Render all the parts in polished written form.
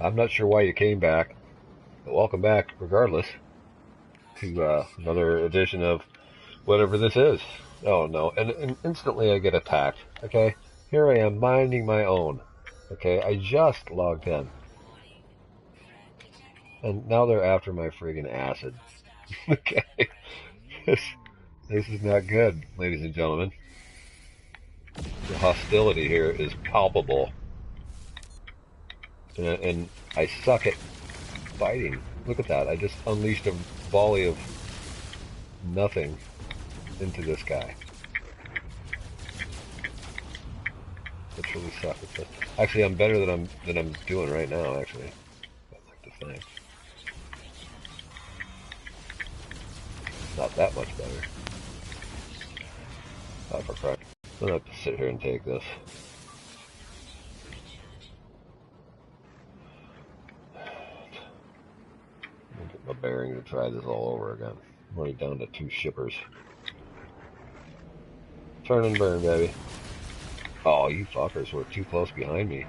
I'm not sure why you came back, but welcome back regardless to another edition of whatever this is. Oh no, and instantly I get attacked. Okay, here I am minding my own. Okay, I just logged in. And now they're after my friggin' acid. Okay, this, this is not good, ladies and gentlemen. The hostility here is palpable. And I suck at fighting. Look at that. I just unleashed a volley of nothing into this guy. Literally suck at this. Actually, I'm better than I'm doing right now. Actually, I'd like to think. Not that much better. Oh, for crap! I'm gonna have to sit here and take this. I'll get my bearing to try this all over again. I'm only down to 2 shippers. Turn and burn, baby. Oh, you fuckers were too close behind me.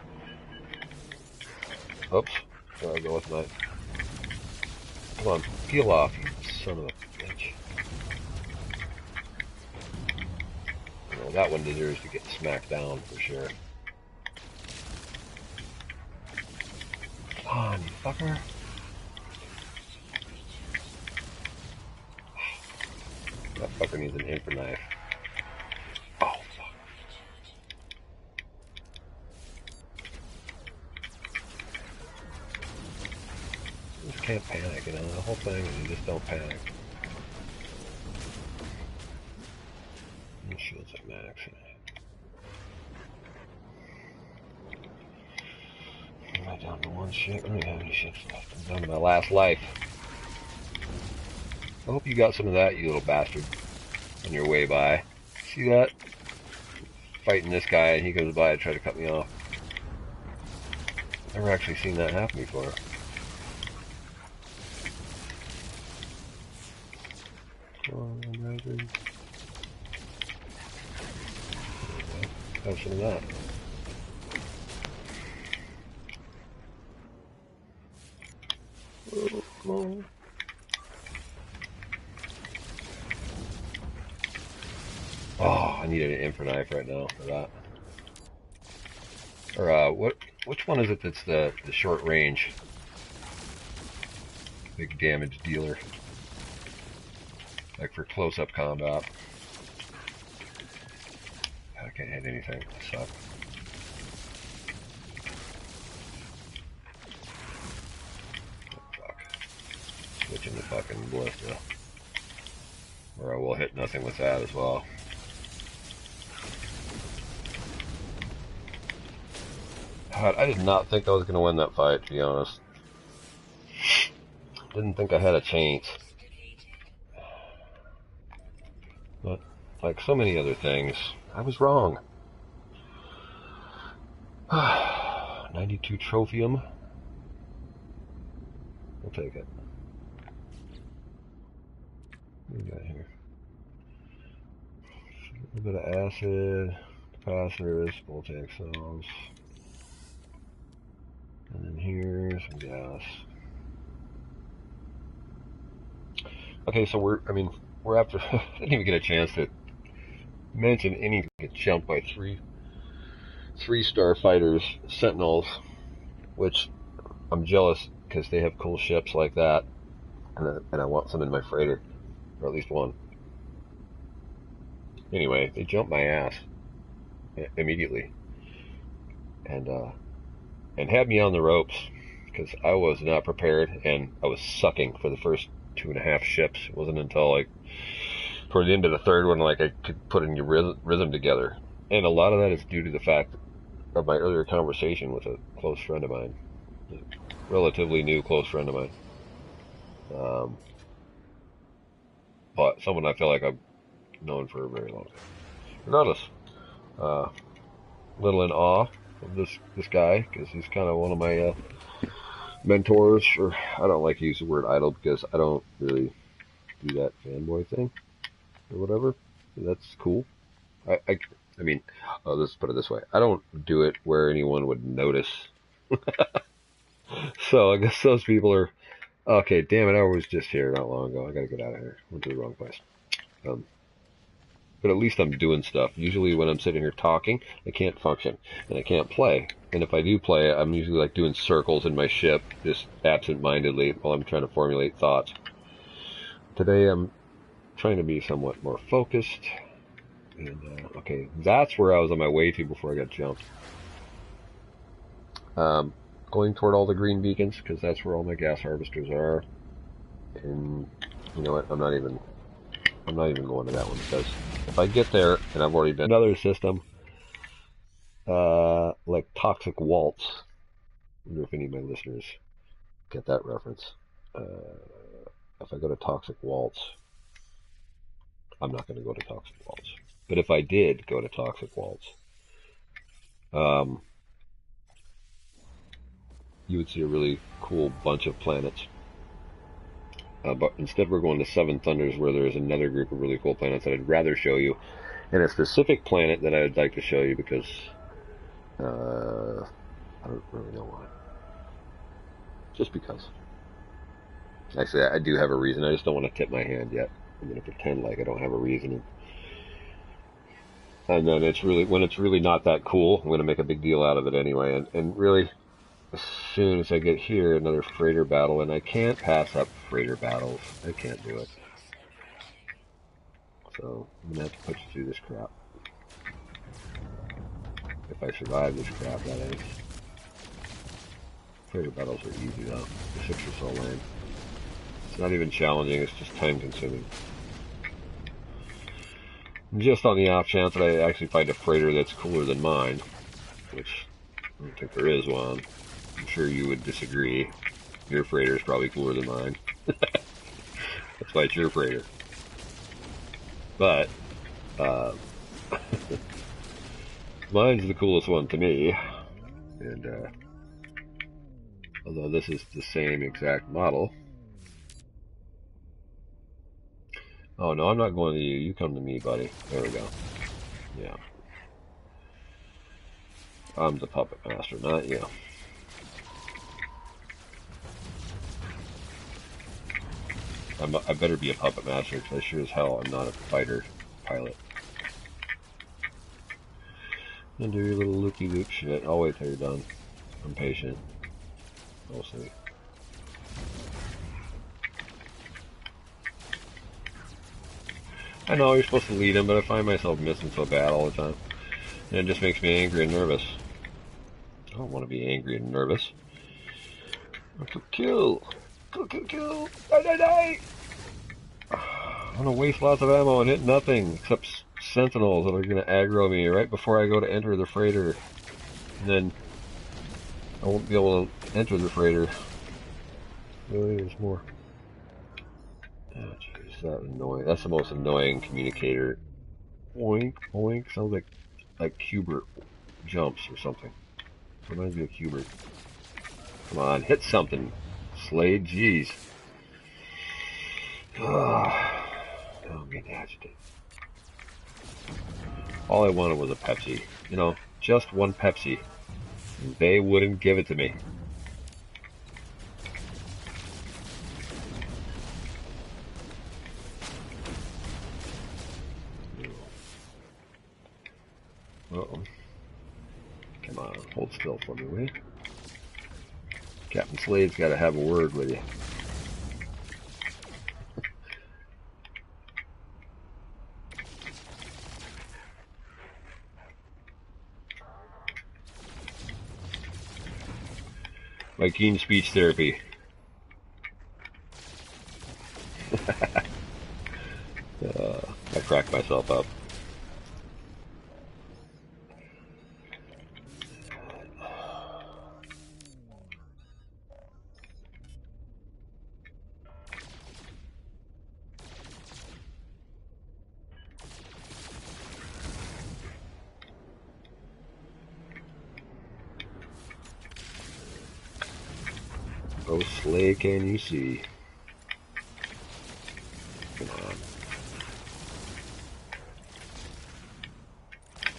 Oops. There I go with my... Come on, peel off, you son of a bitch. Well, that one deserves to get smacked down for sure. Come on, you fucker. That fucker needs an infer knife. Oh, fuck. You just can't panic, you know, the whole thing is you just don't panic. And shields at max. Am I down to 1 ship? I don't even have any ships left. I'm down to my last life. I hope you got some of that, you little bastard, on your way by. See that? Fighting this guy and he goes by and try to cut me off. Never actually seen that happen before. Have some of that. Oh, come on. Oh, I need an infer knife right now for that. Or which one is it that's the short range big damage dealer? Like for close up combat. I can't hit anything. Suck. Oh, fuck. Switching to fucking ballista. Or I will hit nothing with that as well. God, I did not think I was going to win that fight, to be honest. Didn't think I had a chance. But, like so many other things, I was wrong. 92 trophium. We'll take it. What do we got here? A little bit of acid, capacitors, voltaic cells. And then here's some gas. Okay, so we're after, I didn't even get a chance to mention anything. Get jumped by three-star fighters, Sentinels, which I'm jealous because they have cool ships like that, and I want some in my freighter, or at least one. Anyway, they jumped my ass immediately, and had me on the ropes because I was not prepared, and I was sucking for the first 2.5 ships. It wasn't until like toward the end of the third one like I could put in your rhythm together, and a lot of that is due to the fact of my earlier conversation with a close friend of mine, a relatively new close friend of mine, but someone I feel like I've known for a very long time. Regardless, little in awe of this guy because he's kind of one of my mentors. Or I don't like to use the word idol because I don't really do that fanboy thing or whatever. That's cool. I mean, let's put it this way. I don't do it where anyone would notice. So I guess those people are okay. Damn it! I was just here not long ago. I gotta get out of here. Went to the wrong place. Um, but at least I'm doing stuff. Usually when I'm sitting here talking, I can't function and I can't play. And if I do play, I'm usually like doing circles in my ship, just absent-mindedly while I'm trying to formulate thoughts. Today I'm trying to be somewhat more focused. And okay, that's where I was on my way to before I got jumped. Going toward all the green beacons because that's where all my gas harvesters are. And you know what? I'm not even going to that one because if I get there and I've already been another system, like Toxic Waltz. I wonder if any of my listeners get that reference. If I go to Toxic Waltz, I'm not going to go to Toxic Waltz. But if I did go to Toxic Waltz, you would see a really cool bunch of planets. But instead we're going to Seven Thunders where there's another group of really cool planets that I'd rather show you. And a specific planet that I would like to show you because I don't really know why. Just because. Actually, I do have a reason. I just don't want to tip my hand yet. I'm going to pretend like I don't have a reason. And then it's really, when it's really not that cool, I'm going to make a big deal out of it anyway. And really, as soon as I get here, another freighter battle, and I can't pass up freighter battles. I can't do it. So, I'm going to have to put you through this crap. If I survive this crap, that is. Freighter battles are easy though. The 6 are so lame. It's not even challenging, it's just time consuming. Just on the off chance that I actually find a freighter that's cooler than mine, which I don't think there is one. I'm sure you would disagree. Your freighter is probably cooler than mine. That's why it's your freighter. But, mine's the coolest one to me. And, although this is the same exact model. Oh no, I'm not going to you. You come to me, buddy. There we go. Yeah. I'm the puppet master, not you. I better be a puppet master because I sure as hell I'm not a fighter pilot. And do your little loopy-loop shit. I'll wait till you're done. I'm patient. We'll see. I know you're supposed to lead him, but I find myself missing so bad all the time. And it just makes me angry and nervous. I don't want to be angry and nervous. Kill! Kill! Kill! Kill! Die! Die! Die! I want to waste lots of ammo and hit nothing except sentinels that are going to aggro me right before I go to enter the freighter. And then I won't be able to enter the freighter. Oh, there's more. Oh, jeez, that's annoying. That's the most annoying communicator. Oink, oink. Sounds like Cubert jumps or something. Reminds me of Cubert. Come on, hit something. Slade, jeez. I'm getting agitated. All I wanted was a Pepsi. You know, just one Pepsi. They wouldn't give it to me. Uh-oh. Come on, hold still for me, will you? Captain Slade's got to have a word with you. My keen speech therapy. I cracked myself up. Oh, Slade, can you see? Come on.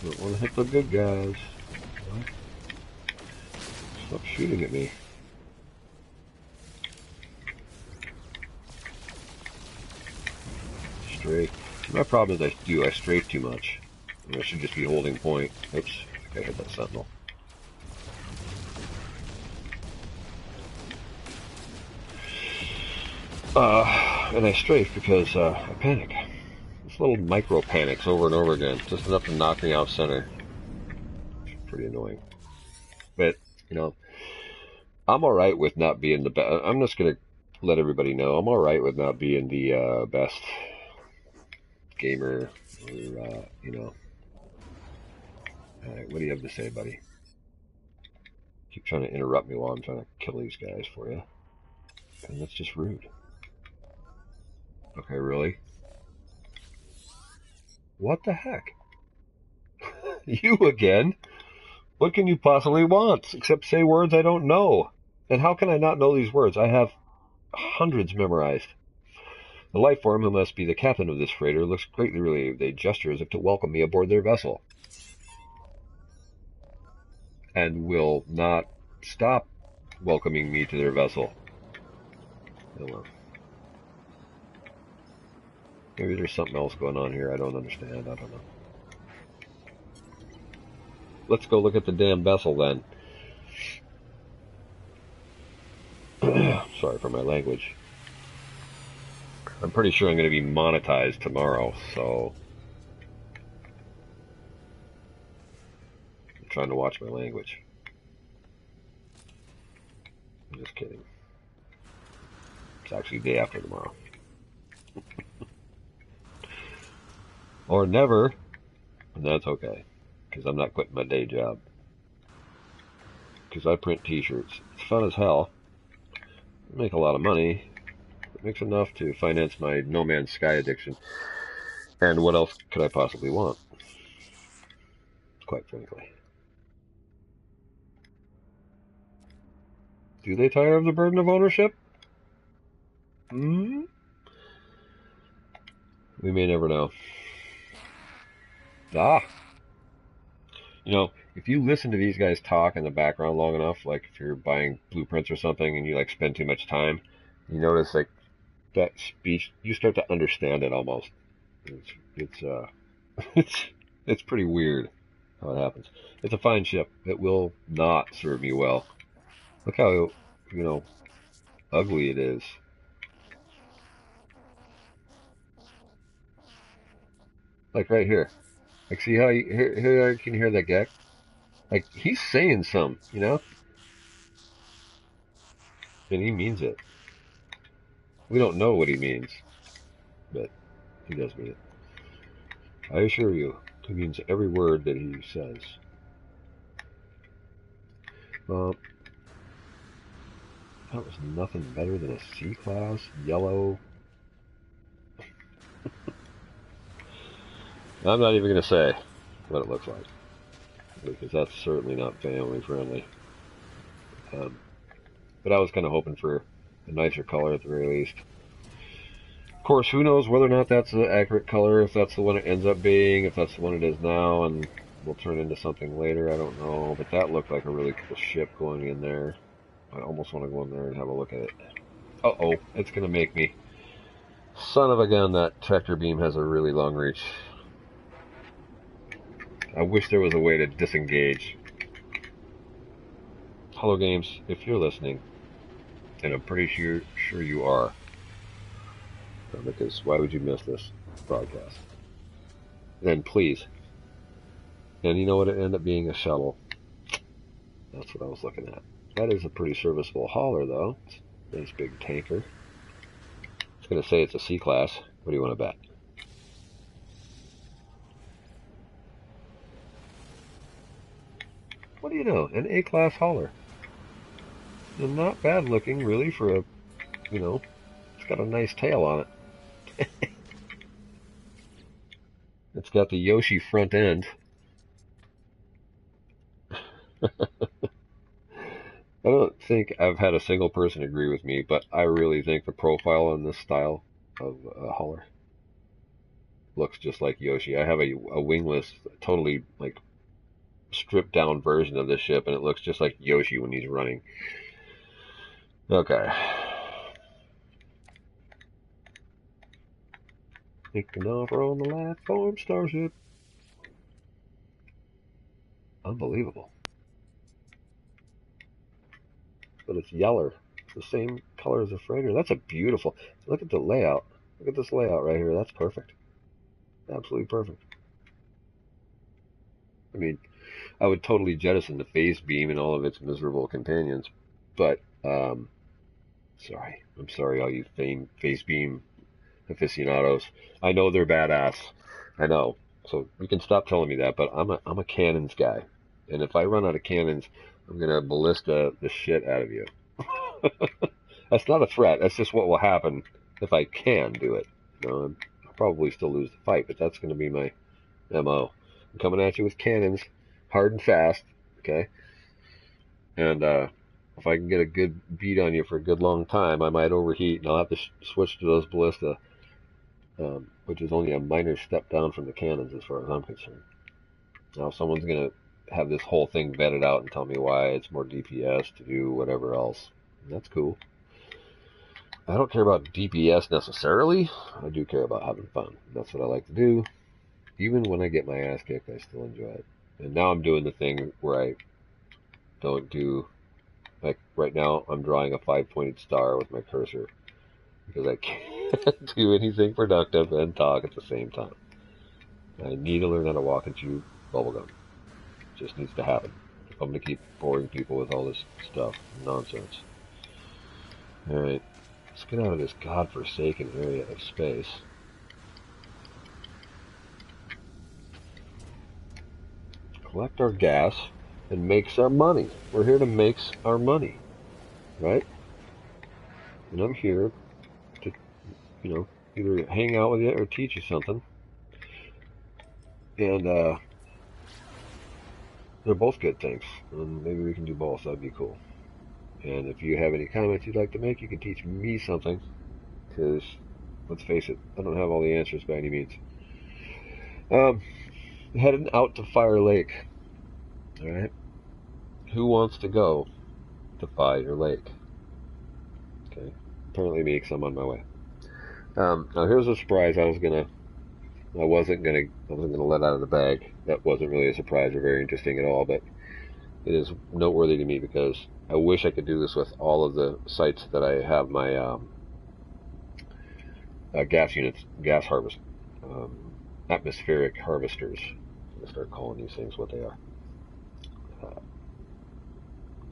Don't want to hit the good guys. Stop shooting at me. strafe. My problem is I strafe too much. I should just be holding point. Oops, I think I hit that sentinel. And I strafe because I panic. It's little micro panics over and over again, just enough to knock me off center. Pretty annoying. But, you know, I'm alright with not being the best. I'm just going to let everybody know I'm alright with not being the best gamer or, you know. Alright, what do you have to say, buddy? Keep trying to interrupt me while I'm trying to kill these guys for you. And that's just rude. Okay, really? What the heck? You again? What can you possibly want, except say words I don't know? And how can I not know these words? I have hundreds memorized. The life form, who must be the captain of this freighter, looks greatly relieved. They gesture as if to welcome me aboard their vessel. And will not stop welcoming me to their vessel. Oh well. Maybe there's something else going on here I don't understand. I don't know. Let's go look at the damn vessel then. Sorry for my language. I'm pretty sure I'm going to be monetized tomorrow, so I'm trying to watch my language. I'm just kidding. It's actually day after tomorrow. Or never, and that's okay, because I'm not quitting my day job. Because I print t-shirts. It's fun as hell. I make a lot of money. It makes enough to finance my No Man's Sky addiction. And what else could I possibly want? Quite frankly. Do they tire of the burden of ownership? We may never know. You know, if you listen to these guys talk in the background long enough, like if you're buying blueprints or something and you like spend too much time, you notice like that speech, you start to understand it almost. It's pretty weird how it happens. It's a fine ship. It will not serve me well. Look how, you know, ugly it is. Like right here. Like see how here I can hear that guy? Like he's saying some, you know? And he means it. We don't know what he means, but he does mean it. I assure you, he means every word that he says. Well, that was nothing better than a C-class, yellow. I'm not even going to say what it looks like, because that's certainly not family friendly. But I was kind of hoping for a nicer color at the very least. Of course, who knows whether or not that's the accurate color, if that's the one it ends up being, if that's the one it is now, and will turn into something later, I don't know. But that looked like a really cool ship going in there. I almost want to go in there and have a look at it. Uh-oh, it's going to make me. Son of a gun, that tractor beam has a really long reach. I wish there was a way to disengage. Hello Games, if you're listening, and I'm pretty sure you are, because why would you miss this broadcast? Then please. And you know what? It ended up being a shuttle. That's what I was looking at. That is a pretty serviceable hauler, though. It's a nice big tanker. It's going to say it's a C-class. What do you want to bet? What do you know? An A-class hauler. And not bad looking, really, for a, you know, it's got a nice tail on it. It's got the Yoshi front end. I don't think I've had a single person agree with me, but I really think the profile on this style of hauler looks just like Yoshi. I have a wingless, totally like stripped down version of this ship, and it looks just like Yoshi when he's running. Okay. Make an offer on the life form starship. Unbelievable. But it's yeller. It's the same color as the freighter. That's a beautiful. Look at the layout. Look at this layout right here. That's perfect. Absolutely perfect. I mean, I would totally jettison the phase beam and all of its miserable companions, but sorry, I'm sorry, all you phase beam aficionados. I know they're badass. I know. So you can stop telling me that, but I'm a cannons guy, and if I run out of cannons, I'm gonna ballista the shit out of you. That's not a threat. That's just what will happen if I can do it. You know, I'll probably still lose the fight, but that's gonna be my MO. I'm coming at you with cannons, hard and fast. Okay, and if I can get a good beat on you for a good long time, I might overheat, and I'll have to switch to those ballista, which is only a minor step down from the cannons as far as I'm concerned. Now, if someone's going to have this whole thing vetted out and tell me why it's more DPS to do whatever else, that's cool. I don't care about DPS necessarily. I do care about having fun. That's what I like to do. Even when I get my ass kicked, I still enjoy it. And now I'm doing the thing where I don't do, like right now, I'm drawing a 5-pointed star with my cursor because I can't do anything productive and talk at the same time. I need to learn how to walk and chew bubblegum. It just needs to happen. If I'm going to keep boring people with all this stuff, nonsense. Alright, let's get out of this godforsaken area of space. Collect our gas and make our money. We're here to make our money, right? And I'm here to, either hang out with you or teach you something. And they're both good things. And maybe we can do both. That'd be cool. And if you have any comments you'd like to make, you can teach me something. Because, let's face it, I don't have all the answers by any means. Heading out to Fire Lake. Alright? Who wants to go to Fire Lake? Okay. Apparently me, because I'm on my way. Now here's a surprise I wasn't gonna let out of the bag. That wasn't really a surprise or very interesting at all, but it is noteworthy to me because I wish I could do this with all of the sites that I have my gas units, gas harvest, atmospheric harvesters. I'm gonna start calling these things what they are.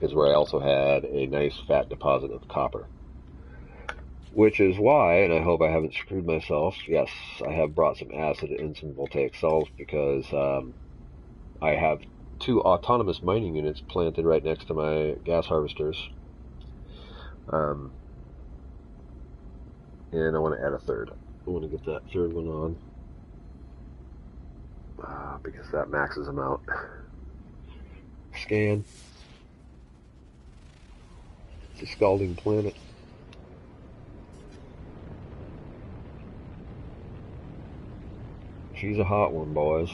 Is where I also had a nice fat deposit of copper. Which is why, and I hope I haven't screwed myself, yes, I have brought some acid and some voltaic cells because I have 2 autonomous mining units planted right next to my gas harvesters. And I want to add a third. I want to get that third one on because that maxes them out. Scan. It's a scalding planet. She's a hot one, boys.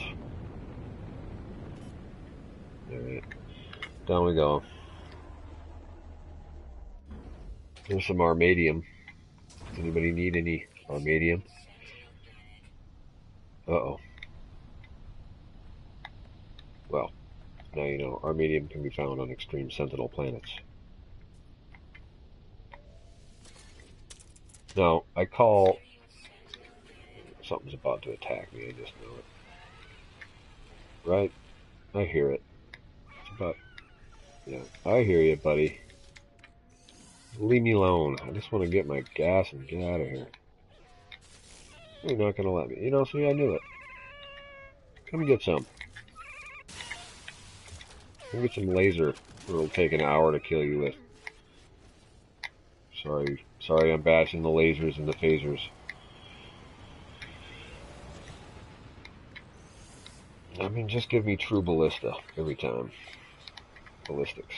Alright. Down we go. There's some armadium. Does anybody need any armadium? Uh-oh. Well, now you know, armadium can be found on extreme sentinel planets. Now, I call... Something's about to attack me, I just know it. Right? I hear it. It's about... Yeah, I hear you, buddy. Leave me alone. I just want to get my gas and get out of here. You're not going to let me. You know, see, I knew it. Come get some. Come get some laser. It'll take an hour to kill you with. Sorry I'm bashing the lasers and the phasers. I mean, just give me true ballista every time. Ballistics.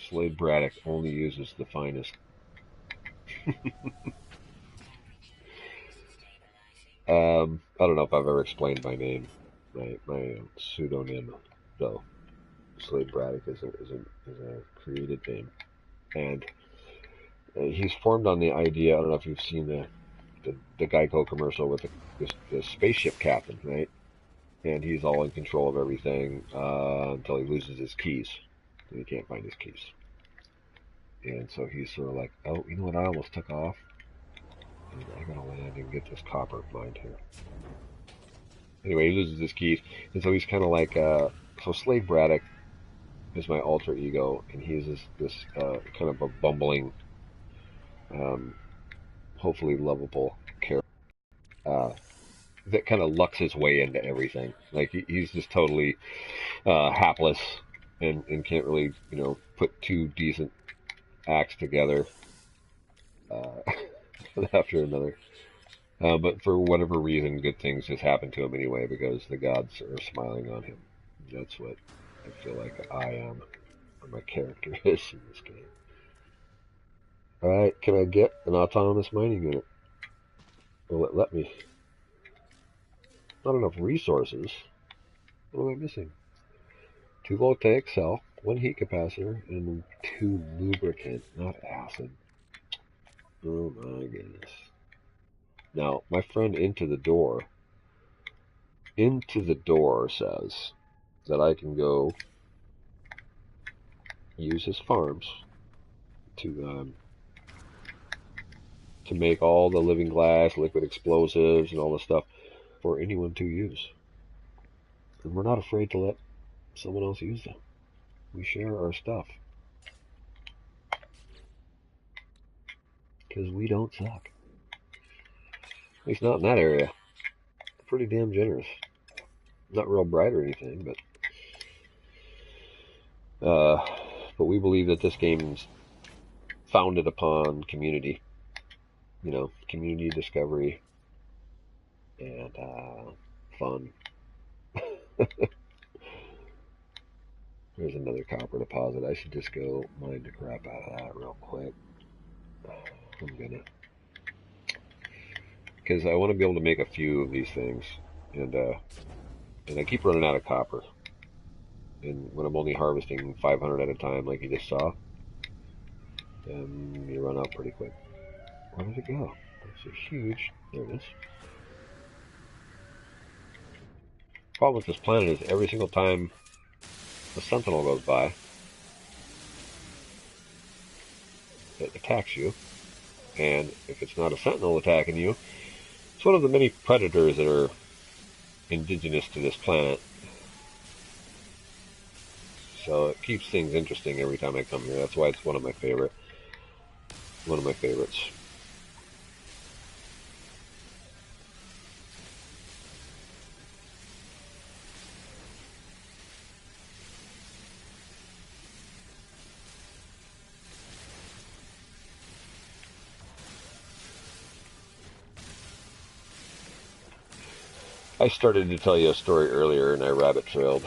Slade Braddock only uses the finest. I don't know if I've ever explained my name, my pseudonym, though. Slade Braddock is a created name, and he's formed on the idea. I don't know if you've seen the Geico commercial with the spaceship captain, right? And he's all in control of everything until he loses his keys. And he can't find his keys. And so he's sort of like, oh, you know what? I almost took off. And I gotta land and get this copper mined here. Anyway, he loses his keys, and so he's kind of like, so Slade Braddock is my alter ego, and he's this kind of a bumbling, um, hopefully lovable character uh, that kind of lucks his way into everything. Like he's just totally hapless and can't really, put two decent acts together after another. But for whatever reason, good things just happen to him anyway because the gods are smiling on him. That's what I feel like I am, or my character is in this game. Alright, can I get an autonomous mining unit? Will it let me? Not enough resources. What am I missing? 2 voltaic cell, 1 heat capacitor, and 2 lubricant, not acid. Oh my goodness. Now, my friend Into the Door says that I can go use his farms to make all the living glass, liquid explosives, and all the stuff for anyone to use. And we're not afraid to let someone else use them. We share our stuff. Because we don't suck. At least not in that area. Pretty damn generous. Not real bright or anything, but we believe that this game's founded upon community. Community discovery and fun. There's another copper deposit. I should just go mine the crap out of that real quick. I'm gonna, because I want to be able to make a few of these things, and I keep running out of copper. And when I'm only harvesting 500 at a time, like you just saw, then you run out pretty quick. Where did it go? It's a huge. There it is. Problem with this planet is every single time a sentinel goes by, it attacks you. And if it's not a sentinel attacking you, it's one of the many predators that are indigenous to this planet. So it keeps things interesting every time I come here. That's why it's one of my favorites. I started to tell you a story earlier and I rabbit trailed.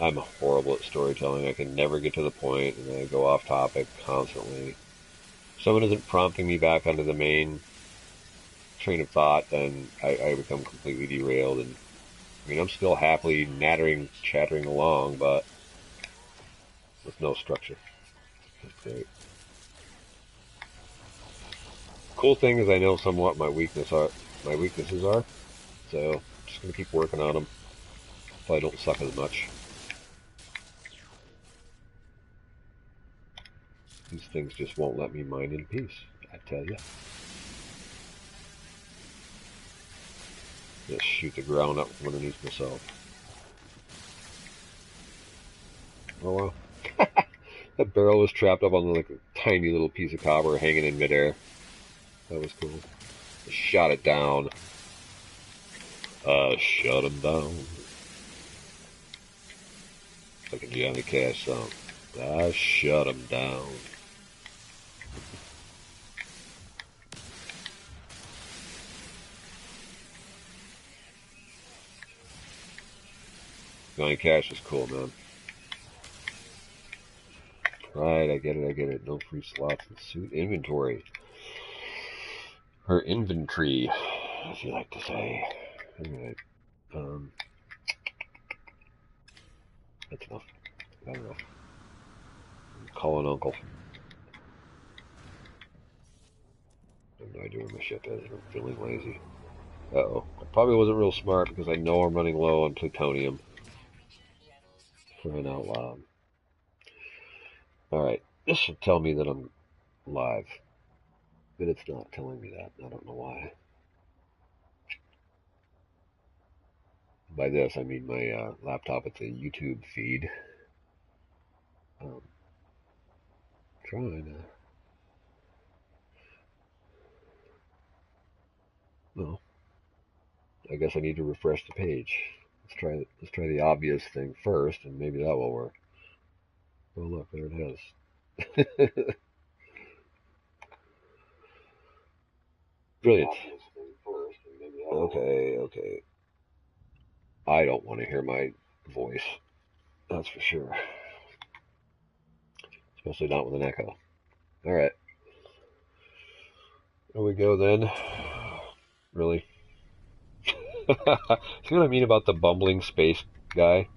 I'm horrible at storytelling. I can never get to the point and I go off topic constantly. If someone isn't prompting me back onto the main train of thought, then I become completely derailed. And I mean, I'm still happily chattering along, but with no structure. That's great. Cool thing is I know somewhat my weaknesses are, so I'm just gonna keep working on them so I don't suck as much. These things just won't let me mine in peace, I tell you. Just shoot the ground up from underneath myself. Oh wow. That barrel was trapped up on like a tiny little piece of copper hanging in midair. That was cool. I shot it down. Shut him down. Like a Johnny Cash song. I shut him down. Johnny Cash is cool, man. Right, I get it. No free slots in suit inventory. Or inventory, as you like to say. Anyway, that's enough. Got enough. Call an uncle. I have no idea where my ship is. I'm feeling lazy. Uh-oh. I probably wasn't real smart because I know I'm running low on plutonium. Crying out loud. Alright, this should tell me that I'm live. But it's not telling me that. I don't know why. By this, I mean my laptop. It's a YouTube feed. Trying to... Well, I guess I need to refresh the page. Let's try the obvious thing first, and maybe that will work. Oh look, there it is. Brilliant. Okay. I don't want to hear my voice. That's for sure. Especially not with an echo. Alright. There we go then. Really? See what I mean about the bumbling space guy?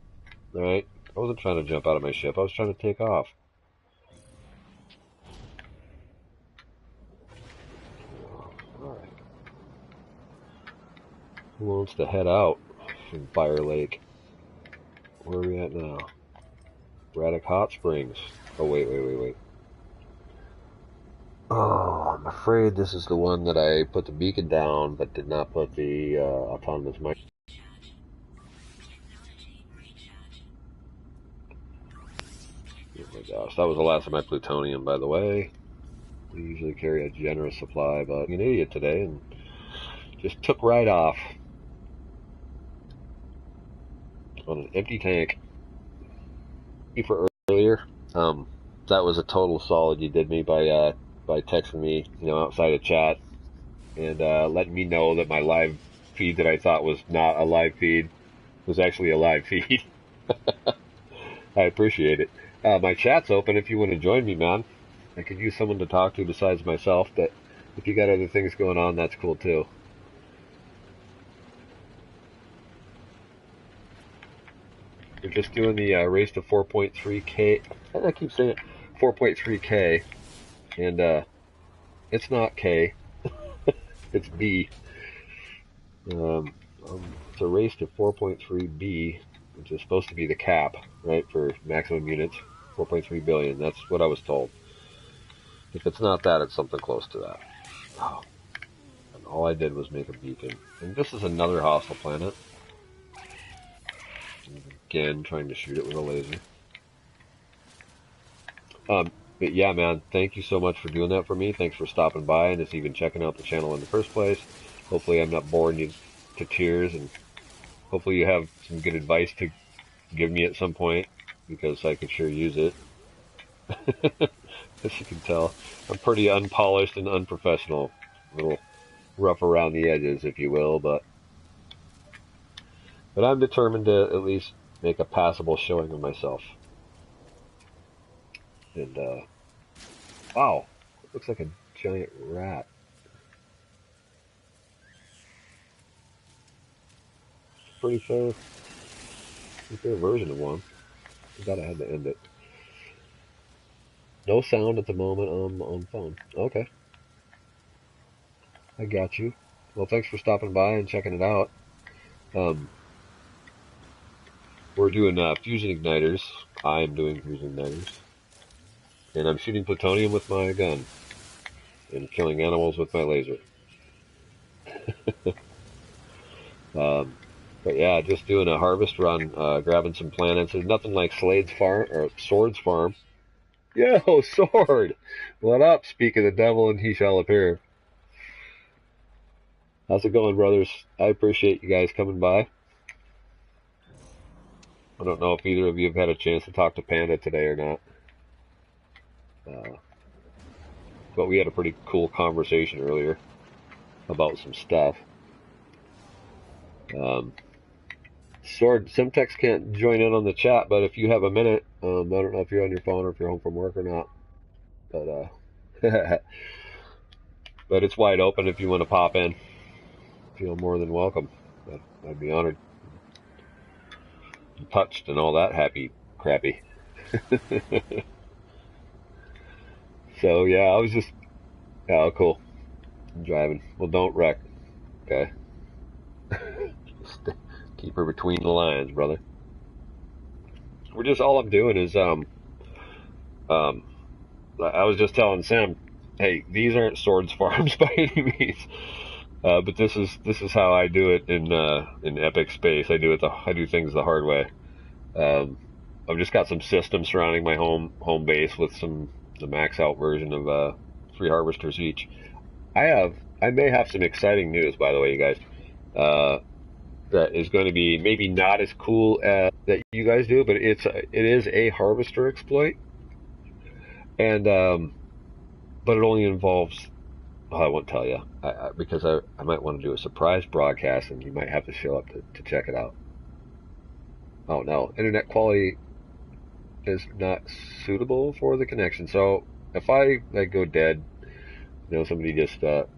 Alright? I wasn't trying to jump out of my ship. I was trying to take off. Alright. Who wants to head out from Fire Lake? Where are we at now? Braddock Hot Springs. Oh, wait. Oh, I'm afraid this is the one that I put the beacon down, but did not put the autonomous mic. Oh my gosh, that was the last of my plutonium, by the way. We usually carry a generous supply, but I'm an idiot today and just took right off on an empty tank. For earlier, that was a total solid you did me by texting me, outside of chat and letting me know that my live feed that I thought was not a live feed was actually a live feed. I appreciate it. My chat's open if you want to join me, man. I could use someone to talk to besides myself, but if you got other things going on, that's cool too. We're just doing the race to 4.3K. I keep saying it, 4.3K, and it's not K, it's B. It's a race to 4.3B, which is supposed to be the cap, right, for maximum units, 4.3 billion. That's what I was told. If it's not that, it's something close to that. Oh. And all I did was make a beacon. And this is another hostile planet. Again, trying to shoot it with a laser. But yeah, man, thank you so much for doing that for me. Thanks for stopping by and just even checking out the channel in the first place. Hopefully I'm not boring you to tears, and hopefully you have some good advice to give me at some point, because I could sure use it. As you can tell, I'm pretty unpolished and unprofessional. A little rough around the edges, if you will, but I'm determined to at least make a passable showing of myself. And, wow, it looks like a giant rat. Pretty fair version of one. I thought I had to end it. No sound at the moment on phone. Okay. I got you. Well, thanks for stopping by and checking it out. We're doing fusion igniters. I am doing fusion igniters. And I'm shooting plutonium with my gun. And killing animals with my laser. But yeah, just doing a harvest run, grabbing some planets. There's nothing like Slade's farm, or Sword's farm. Yo, Sword! What up? Speak of the devil and he shall appear. How's it going, brothers? I appreciate you guys coming by. I don't know if either of you have had a chance to talk to Panda today or not. But we had a pretty cool conversation earlier about some stuff. Sword, Simtex can't join in on the chat, but if you have a minute, I don't know if you're on your phone or if you're home from work or not. But but it's wide open if you want to pop in. Feel more than welcome. I'd be honored. Touched and all that happy crappy. So yeah, I was just, oh cool. I'm driving. Well, don't wreck, okay? Just keep her between the lines, brother. We're just all I'm doing is um I was just telling Sam, hey, these aren't swords farms by any means. But this is how I do it in epic space. I do things the hard way. Um, I've just got some systems surrounding my home base with the max out version of 3 harvesters each. I may have some exciting news, by the way, you guys. Uh, that is going to be maybe not as cool as that you guys do, but it is a harvester exploit, and but it only involves. Well, I won't tell you because I might want to do a surprise broadcast, and you might have to show up to check it out. Oh no, internet quality is not suitable for the connection. So if I go dead, somebody just oh,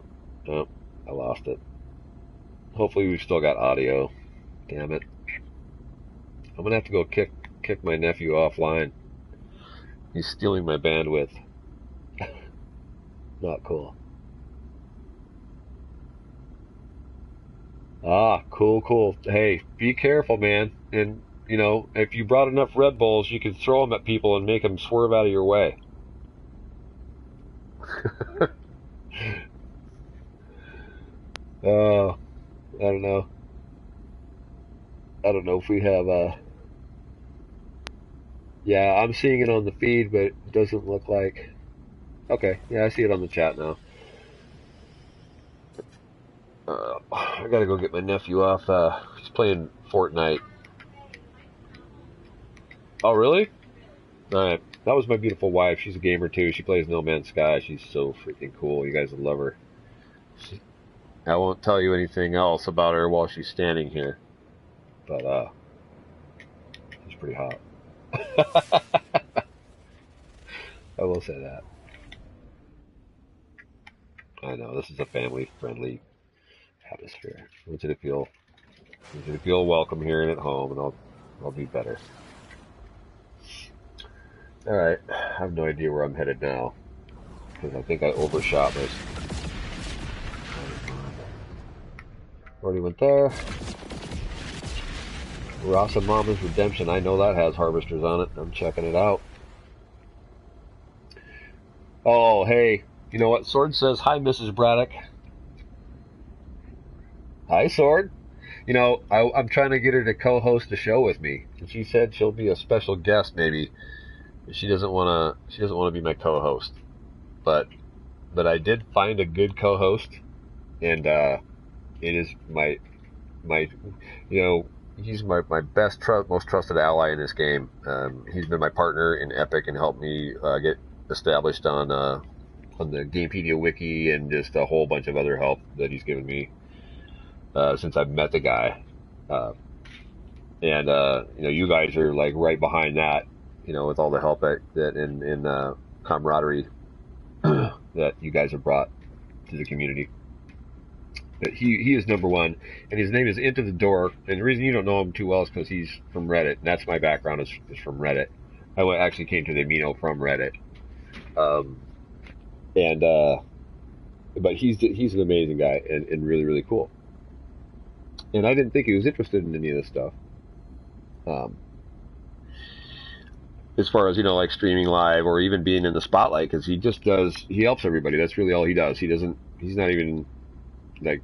I lost it. Hopefully we've still got audio. Damn it. I'm gonna have to go kick my nephew offline. He's stealing my bandwidth. Not cool. Ah, cool. Hey, be careful, man. And if you brought enough Red Bulls, you could throw them at people and make them swerve out of your way. I don't know. I don't know if we have yeah, I'm seeing it on the feed, but it doesn't look like. Okay, yeah, I see it on the chat now. I gotta go get my nephew off. He's playing Fortnite. Oh, really? Alright. That was my beautiful wife. She's a gamer too. She plays No Man's Sky. She's so freaking cool. You guys will love her. I won't tell you anything else about her while she's standing here. But, she's pretty hot. I will say that. I know, this is a family-friendly atmosphere. I want you to feel welcome here and at home, and I'll be better. Alright, I have no idea where I'm headed now, because I think I overshot my... Already went there. Rasa Mama's Redemption, I know that has harvesters on it. I'm checking it out. Oh, hey, you know what? Sword says, hi, Mrs. Braddock. Hi, Sword. I'm trying to get her to co-host a show with me. And she said she'll be a special guest, maybe. She doesn't want to be my co-host. But I did find a good co-host, and it is my he's my best most trusted ally in this game. He's been my partner in Epic and helped me get established on the Gamepedia wiki, and just a whole bunch of other help that he's given me since I've met the guy. And you guys are like right behind that, with all the help that in camaraderie that you guys have brought to the community. But he is number one, and his name is Into the Door. And the reason you don't know him too well is because he's from Reddit. And that's my background is from Reddit. I actually came to the Amino from Reddit. But he's an amazing guy and really, really cool. And I didn't think he was interested in any of this stuff. As far as, like streaming live or even being in the spotlight, because he helps everybody. That's really all he does. He's not even,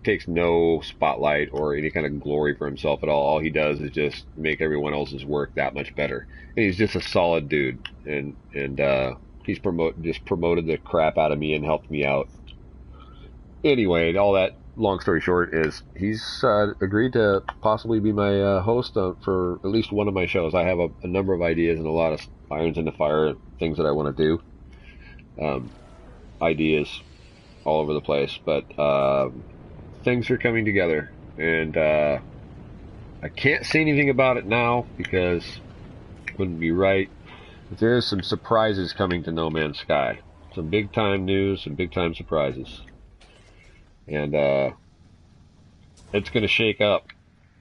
takes no spotlight or any kind of glory for himself at all. All he does is just make everyone else's work that much better. And he's just a solid dude. And he's promoted the crap out of me and helped me out. Anyway, all that, long story short, is he's agreed to possibly be my host for at least one of my shows. I have a number of ideas and a lot of irons in the fire, things that I want to do. Ideas all over the place, but things are coming together, and I can't say anything about it now because it wouldn't be right. But there is some surprises coming to No Man's Sky. Some big time news, some big time surprises. And it's going to shake up.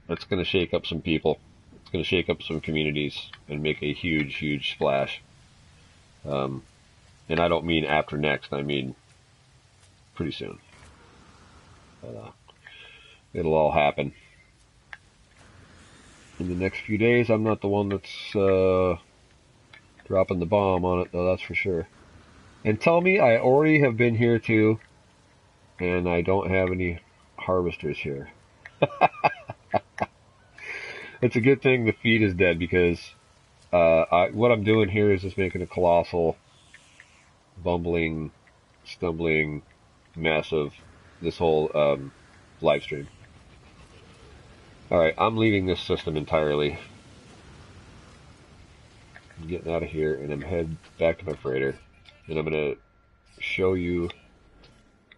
It's going to shake up some people. It's going to shake up some communities and make a huge, huge splash. And I don't mean after next. I mean pretty soon. But, it'll all happen in the next few days. I'm not the one that's dropping the bomb on it, though, that's for sure. And tell me, I already have been here too, and I don't have any harvesters here. It's a good thing the feed is dead, because what I'm doing here is just making a colossal, bumbling, stumbling mess of this whole live stream. Alright, I'm leaving this system entirely. I'm getting out of here, and I'm heading back to my freighter. And I'm going to show you...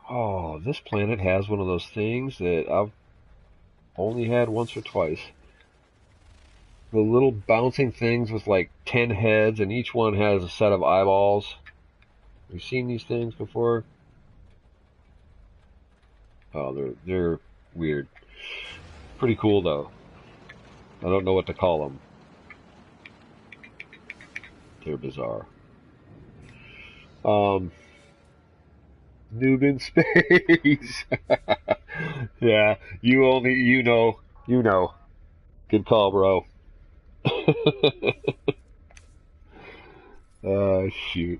Oh, this planet has one of those things that I've only had once or twice. The little bouncing things with like 10 heads, and each one has a set of eyeballs. Have you seen these things before? Oh, they're weird. Pretty cool, though. I don't know what to call them. They're bizarre. Noob in space. Yeah, you know. Good call, bro. Shoot.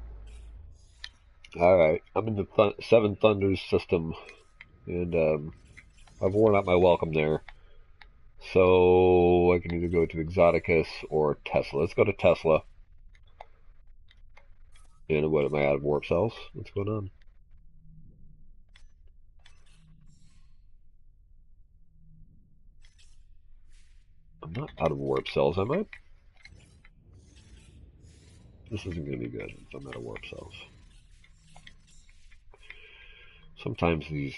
Alright, I'm in the Seven Thunders system, and I've worn out my welcome there. So I can either go to Exoticus or Tesla. Let's go to Tesla. And what, am I out of warp cells? What's going on? I'm not out of warp cells, am I? This isn't going to be good if I'm out of warp cells. Sometimes these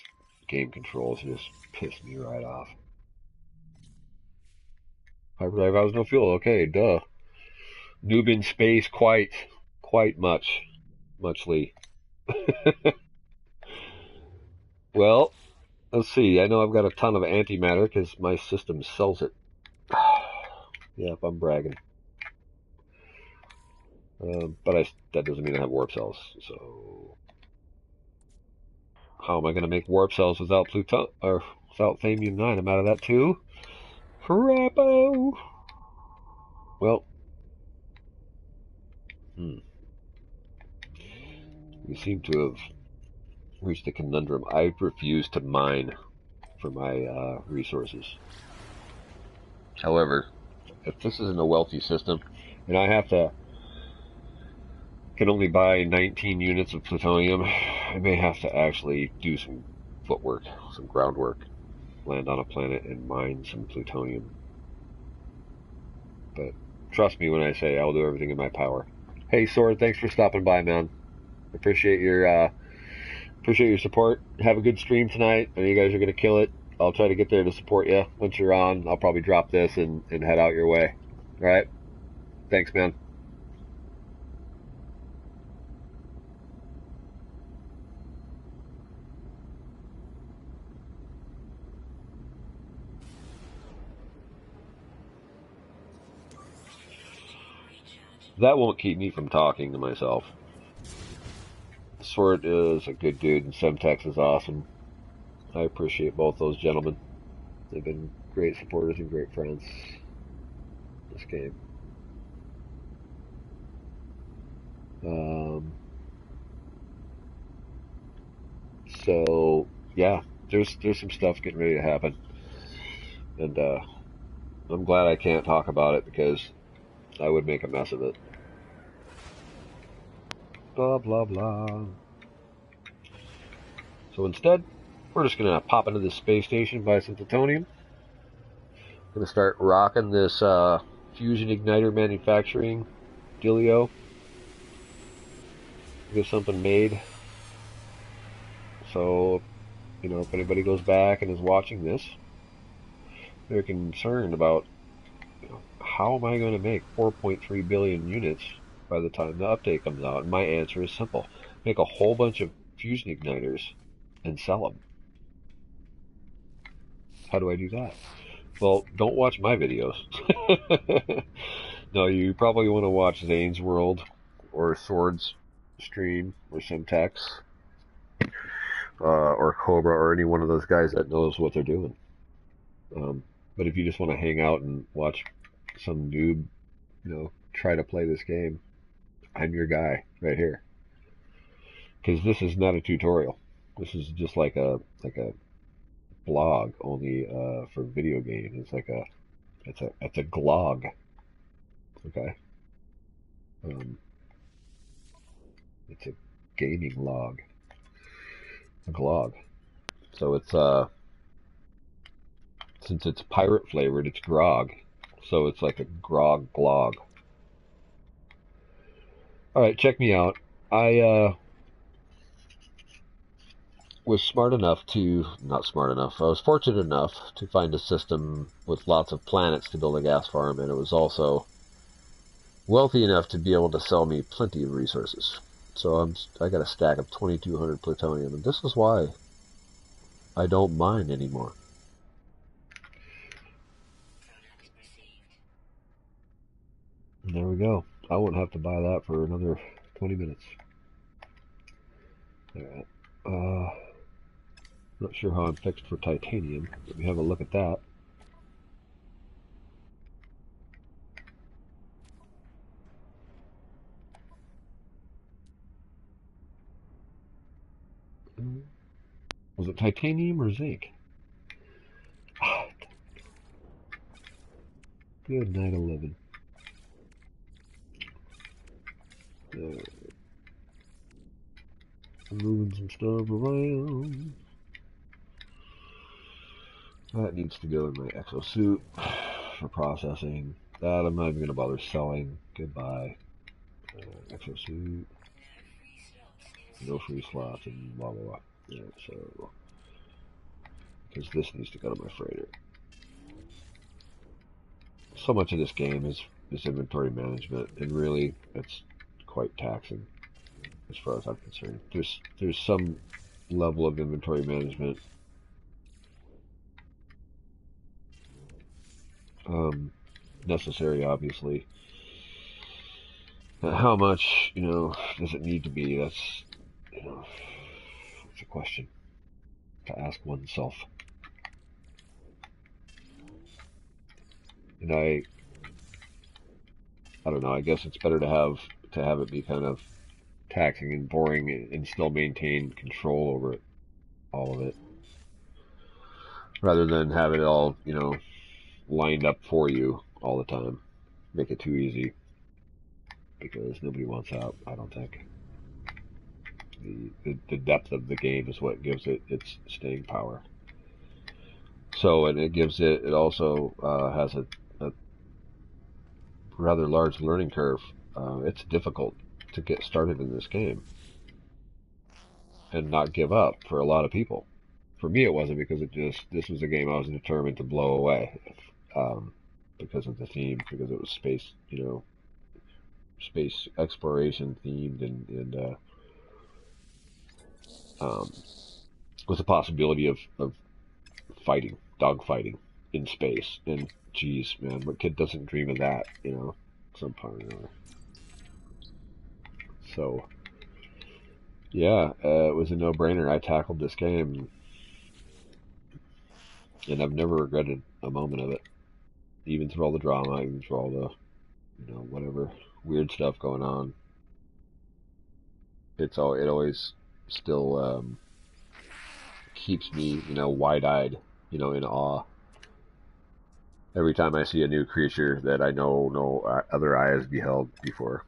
game controls just piss me right off. Hyperdrive has no fuel. Okay, duh. Noob in space, quite muchly. Well, let's see. I know I've got a ton of antimatter because my system sells it. Yep, I'm bragging. But that doesn't mean I have warp cells. So how am I going to make warp cells without Pluton or without Thamium-9? I'm out of that too. Crappo. Well, we seem to have reached a conundrum. I refuse to mine for my resources. However, if this isn't a wealthy system, and can only buy 19 units of plutonium, I may have to actually do some footwork, some groundwork, land on a planet and mine some plutonium. But trust me when I say I'll do everything in my power. Hey, Sword, thanks for stopping by, man. Appreciate your support. Have a good stream tonight. I know you guys are gonna kill it. I'll try to get there to support you. Once you're on, I'll probably drop this and head out your way. All right? Thanks, man. That won't keep me from talking to myself. Sword is a good dude, and Semtex is awesome. I appreciate both those gentlemen. They've been great supporters and great friends in this game. So yeah, there's some stuff getting ready to happen, and I'm glad I can't talk about it because I would make a mess of it. Blah blah blah. So instead, we're just gonna pop into this space station, buy some plutonium. Gonna start rocking this fusion igniter manufacturing dealio. Get something made. So, if anybody goes back and is watching this, they're concerned about, how am I going to make 4.3 billion units by the time the update comes out? And my answer is simple. Make a whole bunch of fusion igniters and sell them. How do I do that? Well, don't watch my videos. No, you probably want to watch Zane's World or Sword's stream or Semtex. or Cobra or any one of those guys that knows what they're doing. But if you just want to hang out and watch some noob, try to play this game, I'm your guy right here. Because this is not a tutorial. This is just like a blog, only for video games. It's a glog. Okay. Um, it's a gaming log. A glog. So it's since it's pirate flavored, it's grog. So it's like a grog glog. All right, check me out. I was smart enough to, not smart enough, I was fortunate enough to find a system with lots of planets to build a gas farm, and it was also wealthy enough to be able to sell me plenty of resources. So I got a stack of 2,200 plutonium, and this is why I don't mine anymore. And there we go. I won't have to buy that for another 20 minutes. Alright. Not sure how I'm fixed for titanium. Let me have a look at that. Was it titanium or zinc? Good night, 11. I'm moving some stuff around. That needs to go in my exosuit for processing. That I'm not even going to bother selling. Goodbye. Exosuit. No free slots and blah blah blah. Yeah, so because this needs to go to my freighter. So much of this game is inventory management, and really it's quite taxing as far as I'm concerned. There's some level of inventory management necessary, obviously. How much, does it need to be? That's a question to ask oneself. And I don't know. I guess it's better to have it be kind of taxing and boring and still maintain control over it, all of it, rather than have it all, lined up for you all the time. Make it too easy because nobody wants out, I don't think. The depth of the game is what gives it its staying power. So, and it also has a rather large learning curve. It's difficult to get started in this game and not give up for a lot of people. For me, it wasn't, because this was a game I was determined to blow away, because of the theme, because it was space exploration themed, and with the possibility of fighting, dogfighting in space. And geez, man, what kid doesn't dream of that, some point or another. So yeah, it was a no-brainer. I tackled this game, and I've never regretted a moment of it, even through all the drama, even through all the whatever weird stuff going on. It always still keeps me wide-eyed, in awe. Every time I see a new creature that I know no other eye has beheld before.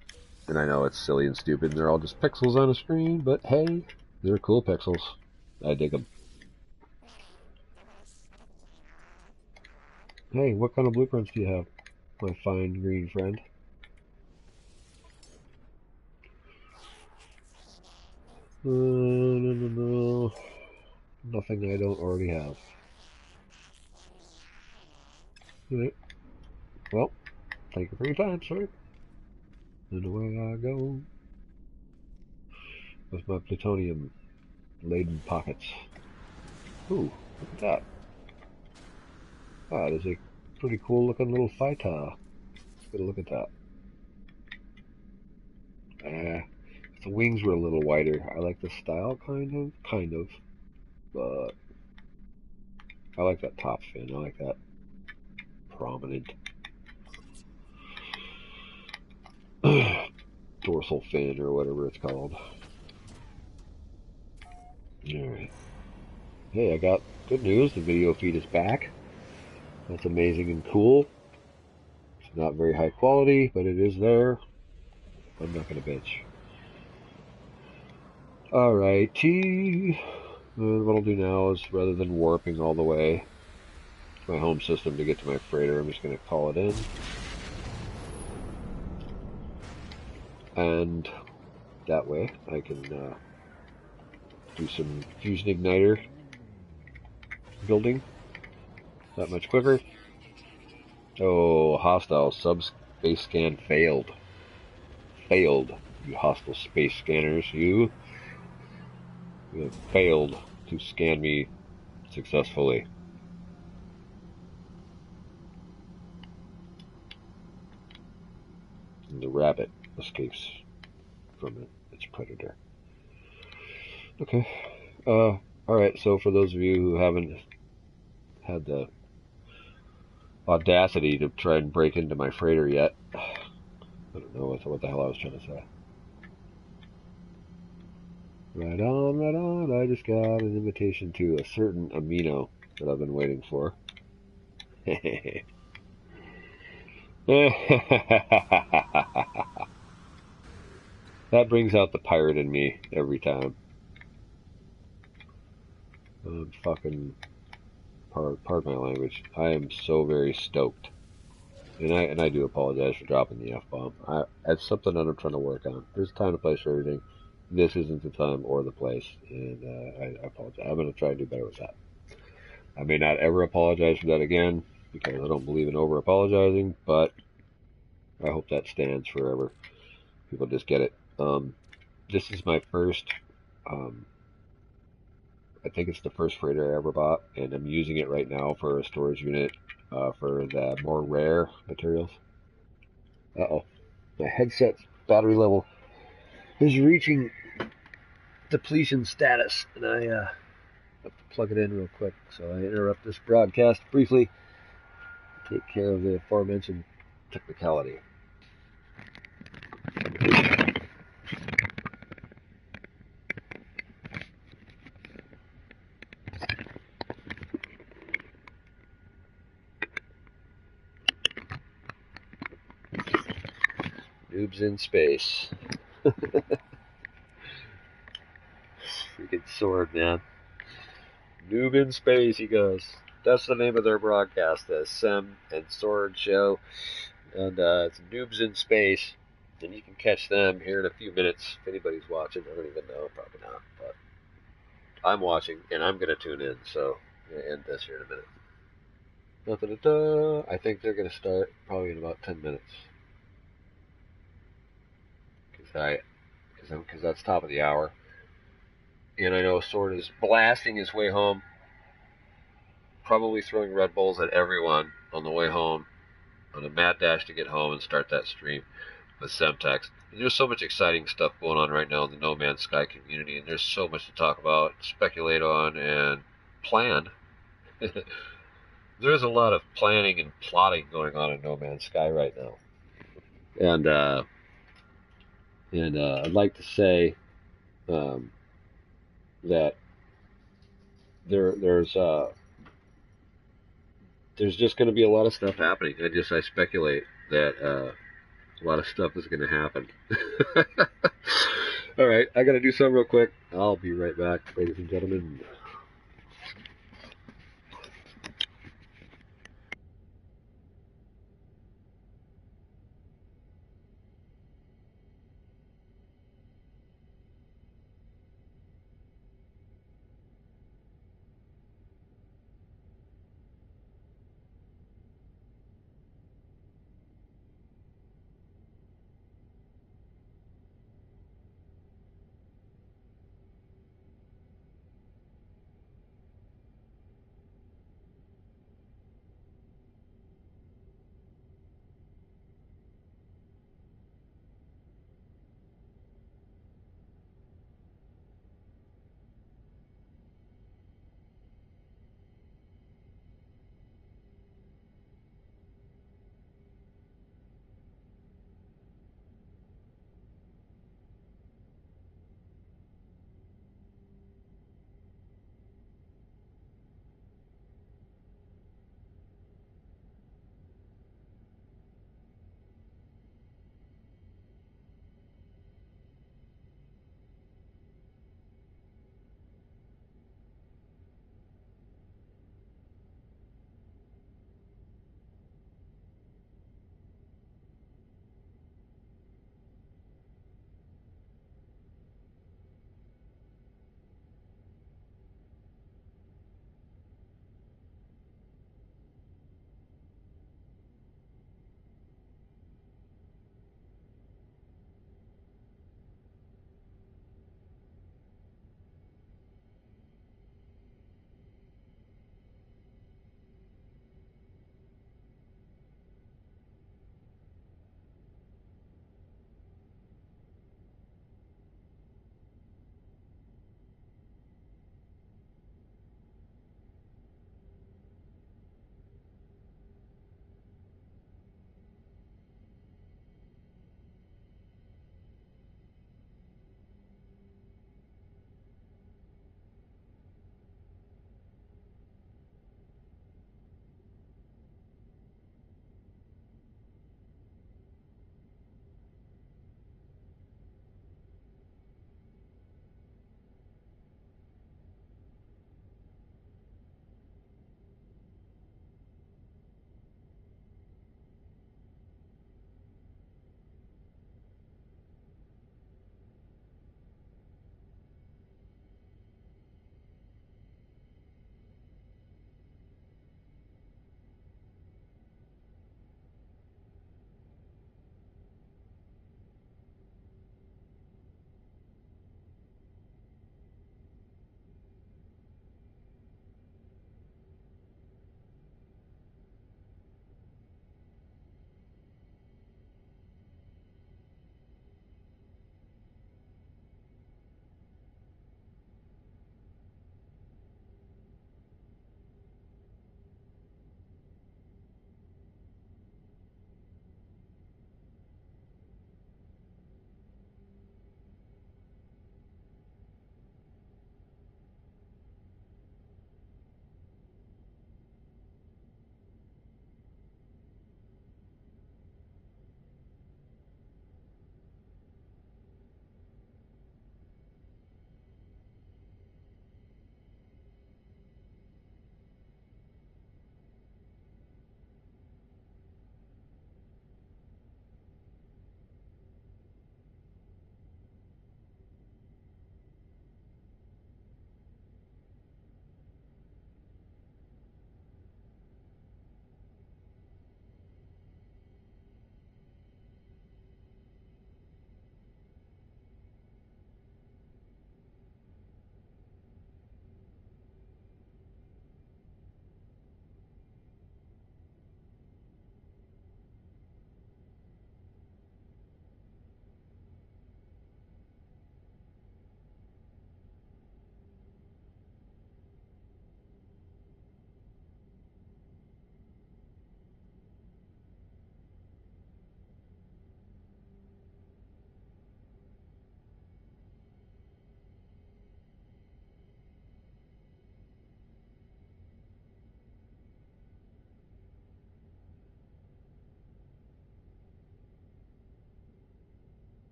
And I know it's silly and stupid, and they're all just pixels on a screen, but hey, they're cool pixels. I dig them. Hey, what kind of blueprints do you have, my fine green friend? No. Nothing I don't already have. Alright. Well, thank you for your time, sir. And away I go with my plutonium-laden pockets. Ooh, look at that. That is a pretty cool-looking little fighter. Let's get a look at that. If the wings were a little wider, I like the style, kind of. but I like that top fin. I like that prominent dorsal fin or whatever it's called. Alright. Hey, I got good news. The video feed is back. That's amazing and cool. It's not very high quality, but it is there. I'm not going to bitch. Alrighty. And what I'll do now is, rather than warping all the way to my home system to get to my freighter, I'm just going to call it in. And that way I can do some fusion igniter building that much quicker. Oh, hostile subspace scan failed. Failed, you hostile space scanners. You have failed to scan me successfully. And the rabbit escapes from its predator. Okay. Alright, so for those of you who haven't had the audacity to try and break into my freighter yet, I don't know what the hell I was trying to say. Right on, right on. I just got an invitation to a certain amino that I've been waiting for. That brings out the pirate in me every time. I'm fucking, pardon my language, I am so very stoked. And I do apologize for dropping the F-bomb. It's something that I'm trying to work on. There's a time and place for everything. This isn't the time or the place, and I apologize. I'm going to try to do better with that. I may not ever apologize for that again, because I don't believe in over-apologizing, but I hope that stands forever. People just get it. This is my first, I think it's the first freighter I ever bought, and I'm using it right now for a storage unit for the more rare materials. Uh-oh. My headset's battery level is reaching depletion status, and I have to plug it in real quick. So I interrupt this broadcast briefly to take care of the aforementioned technicality. Noobs in space. Freaking sword, man. Noob in space, he goes. That's the name of their broadcast, the Sem and Sword show. And it's Noobs in Space. And you can catch them here in a few minutes if anybody's watching. I don't even know, probably not. But I'm watching, and I'm going to tune in. So I'm going to end this here in a minute. Da-da-da-da. I think they're going to start probably in about 10 minutes. Because that's top of the hour. And I know Sword is blasting his way home. Probably throwing Red Bulls at everyone on the way home. On a mad dash to get home and start that stream with Semtex. There's so much exciting stuff going on right now in the No Man's Sky community, and there's so much to talk about, speculate on, and plan. There's a lot of planning and plotting going on in No Man's Sky right now. And I'd like to say that there's just going to be a lot of stuff happening. I speculate that a lot of stuff is going to happen. All right, I got to do something real quick. I'll be right back, ladies and gentlemen.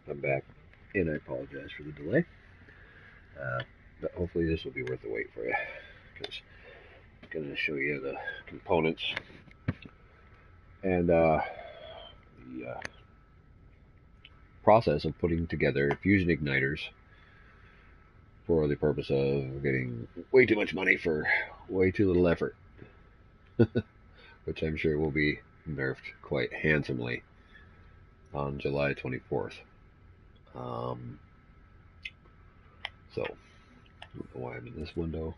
I'm back, and I apologize for the delay. But hopefully this will be worth the wait for you, because I'm going to show you the components and the process of putting together fusion igniters for the purpose of getting way too much money for way too little effort, which I'm sure will be nerfed quite handsomely on July 24th. So, I don't know why I'm in this window.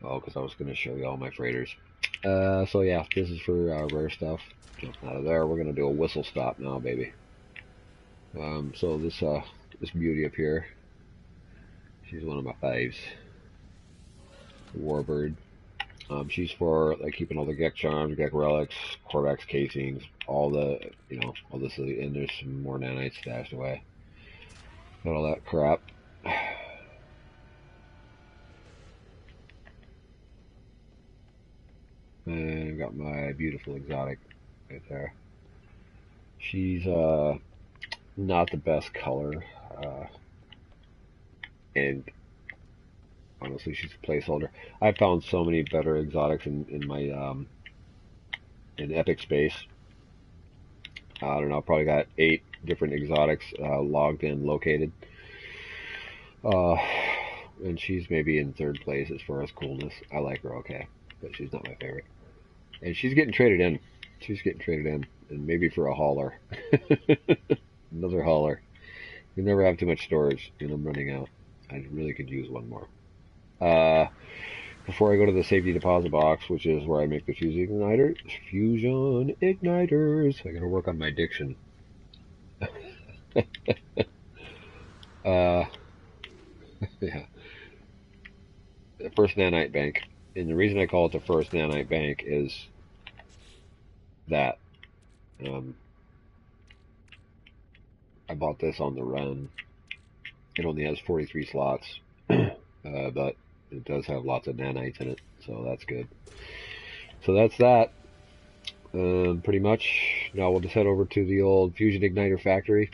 Oh, because I was going to show you all my freighters. So yeah, this is for rare stuff. Jumping out of there, we're going to do a whistle stop now, baby. So this beauty up here, she's one of my faves. Warbird. She's for like keeping all the Gek charms, Gek relics, Korvax casings, all the all this, and there's some more nanites stashed away. Got all that crap. And I've got my beautiful exotic right there. She's not the best color, and honestly, she's a placeholder. I found so many better exotics in my in Epic space. I don't know, probably got 8 different exotics logged and located. And she's maybe in 3rd place as far as coolness. I like her okay, but she's not my favorite. And she's getting traded in. She's getting traded in, and maybe for a hauler. Another hauler. You never have too much storage, and I'm running out. I really could use one more. Before I go to the safety deposit box, which is where I make the fusion igniters, I gotta work on my diction. Yeah. The first nanite bank, and the reason I call it the first nanite bank is that I bought this on the run. It only has 43 slots, but it does have lots of nanites in it, so that's good. So that's that. Pretty much. Now we'll just head over to the old fusion igniter factory.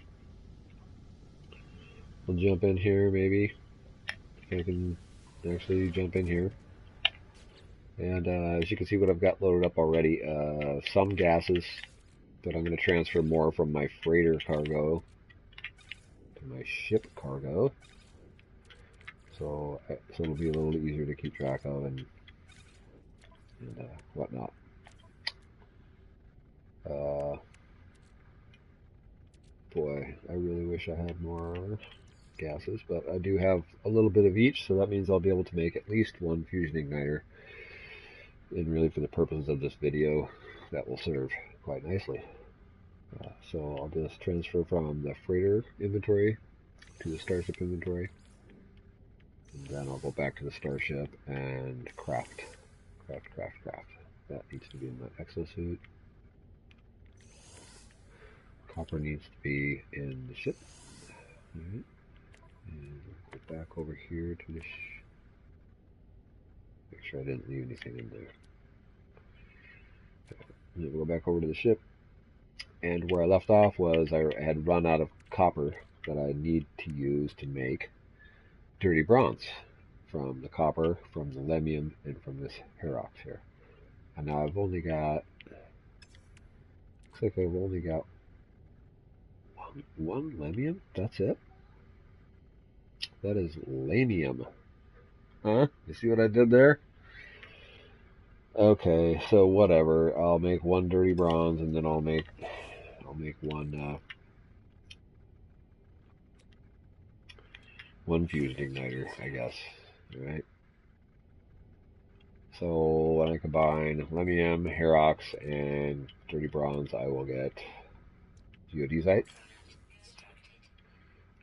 We'll jump in here, maybe. If I can actually jump in here. And as you can see what I've got loaded up already, some gases, but I'm going to transfer more from my freighter cargo to my ship cargo. So it'll be a little easier to keep track of and whatnot. Boy, I really wish I had more gases, but I do have a little bit of each, so that means I'll be able to make at least one fusion igniter. And really, for the purposes of this video, that will serve quite nicely. So I'll just transfer from the freighter inventory to the starship inventory, and then I'll go back to the starship and craft. That needs to be in my exosuit. Copper needs to be in the ship. Alright. And go back over here to the make sure I didn't leave anything in there. And then we'll go back over to the ship. And where I left off was I had run out of copper that I need to use to make dirty bronze from the copper, from the lemium, and from this Herox here. And now I've only got, looks like I've only got one lemium. That's it. That is lamium. Huh? You see what I did there? Okay, so whatever. I'll make one dirty bronze, and then I'll make one fusion igniter, I guess. All right. So when I combine lemium, Herox, and dirty bronze, I will get geodesite,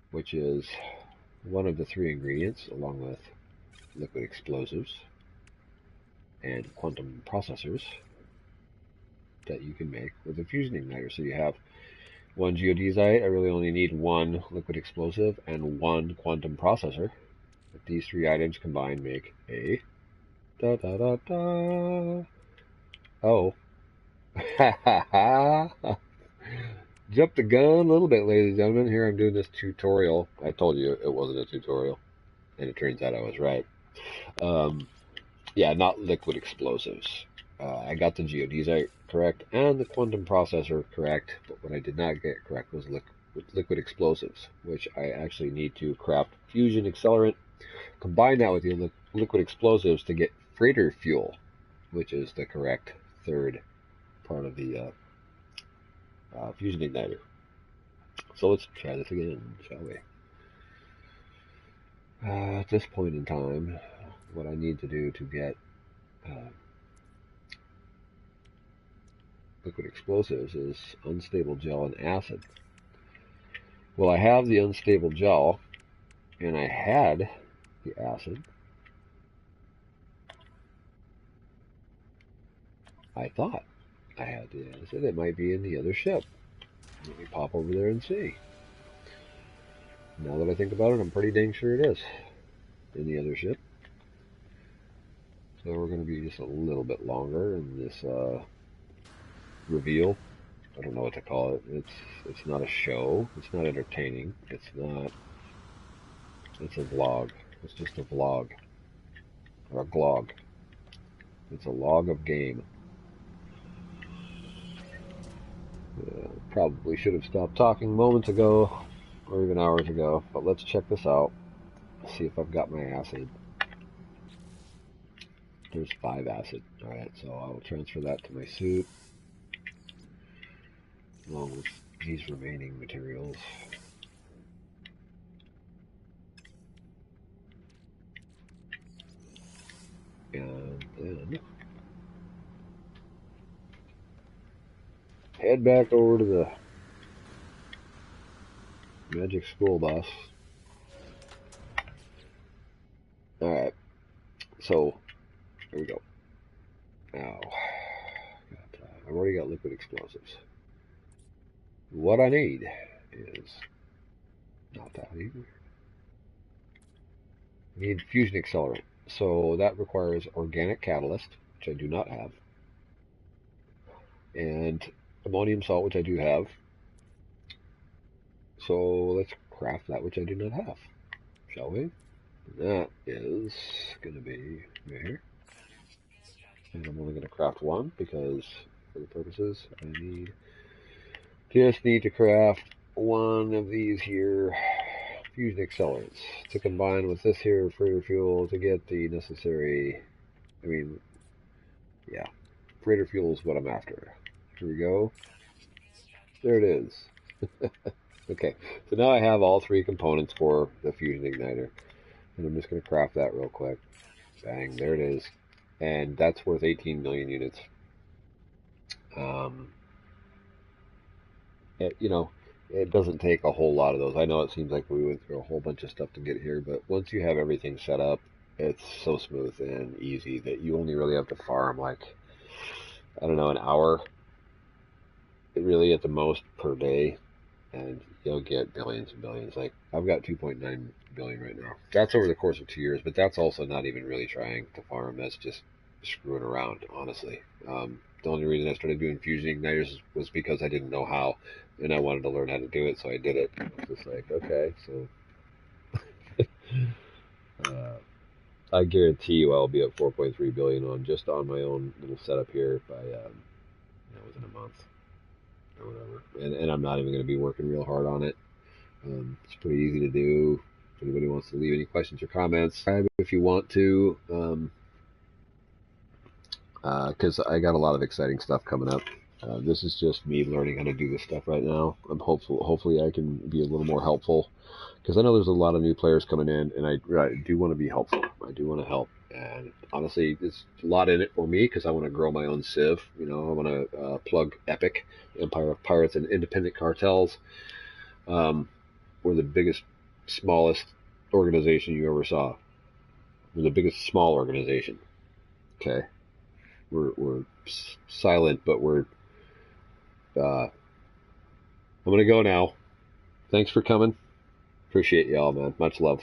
which is one of the 3 ingredients, along with liquid explosives and quantum processors that you can make with a fusion igniter. So you have 1 geodesite. I really only need 1 liquid explosive and 1 quantum processor. But these 3 items combined make a da da da da. Oh. Jumped the gun a little bit, ladies and gentlemen. Here I'm doing this tutorial. I told you it wasn't a tutorial, and it turns out I was right. Um, yeah, not liquid explosives. I got the geodesite correct and the quantum processor correct, but what I did not get correct was liquid explosives, which I actually need to craft fusion accelerant, combine that with the liquid explosives to get freighter fuel, which is the correct third part of the fusion igniter. So let's try this again, shall we? At this point in time, what I need to do to get liquid explosives is unstable gel and acid. Well, I have the unstable gel, and I had the acid. I thought I had the acid. It might be in the other ship. Let me pop over there and see. Now that I think about it, I'm pretty dang sure it is in the other ship. So we're going to be just a little bit longer in this reveal. I don't know what to call it. It's not a show. It's not entertaining. It's not. It's a vlog. It's just a vlog or a glog. It's a log of game. Probably should have stopped talking moments ago or even hours ago, but let's check this out. See if I've got my acid. There's 5 acid. Alright, so I will transfer that to my suit along with these remaining materials. And then head back over to the magic school bus. Alright, so here we go. Now, I've already got liquid explosives. What I need is not that either. I need fusion accelerant. So that requires organic catalyst, which I do not have, and ammonium salt, which I do have. So let's craft that which I do not have, shall we? That is going to be right here. And I'm only going to craft one because, for the purposes, I just need to craft one of these here fusion accelerants to combine with this here freighter fuel to get the necessary, yeah, freighter fuel is what I'm after. Here we go. There it is. Okay, so now I have all 3 components for the fusion igniter, and I'm just going to craft that real quick. Bang, there it is. And that's worth 18 million units. It doesn't take a whole lot of those. I know it seems like we went through a whole bunch of stuff to get here, but once you have everything set up, it's so smooth and easy that you only really have to farm like, I don't know, an hour, really at the most per day, and you'll get billions and billions. Like, I've got 2.9 billion right now. That's over the course of 2 years, but that's also not even really trying to farm. That's just screwing around, honestly. The only reason I started doing fusion igniters was because I didn't know how, and I wanted to learn how to do it, so I did it. It's just like, okay, so I guarantee you I'll be at 4.3 billion on my own little setup here by within a month or whatever. And I'm not even going to be working real hard on it. It's pretty easy to do. If anybody wants to leave any questions or comments, if you want to. Because I got a lot of exciting stuff coming up. This is just me learning how to do this stuff right now. I'm hopefully I can be a little more helpful, because I know there's a lot of new players coming in, and I do want to be helpful. I do want to help, and honestly, it's a lot in it for me because I want to grow my own civ. I want to plug Epic, Empire of Pirates, and Independent Cartels. We're the biggest, smallest organization you ever saw. We're the biggest small organization. Okay. We're silent, but we're. I'm gonna go now. Thanks for coming. Appreciate y'all, man. Much love.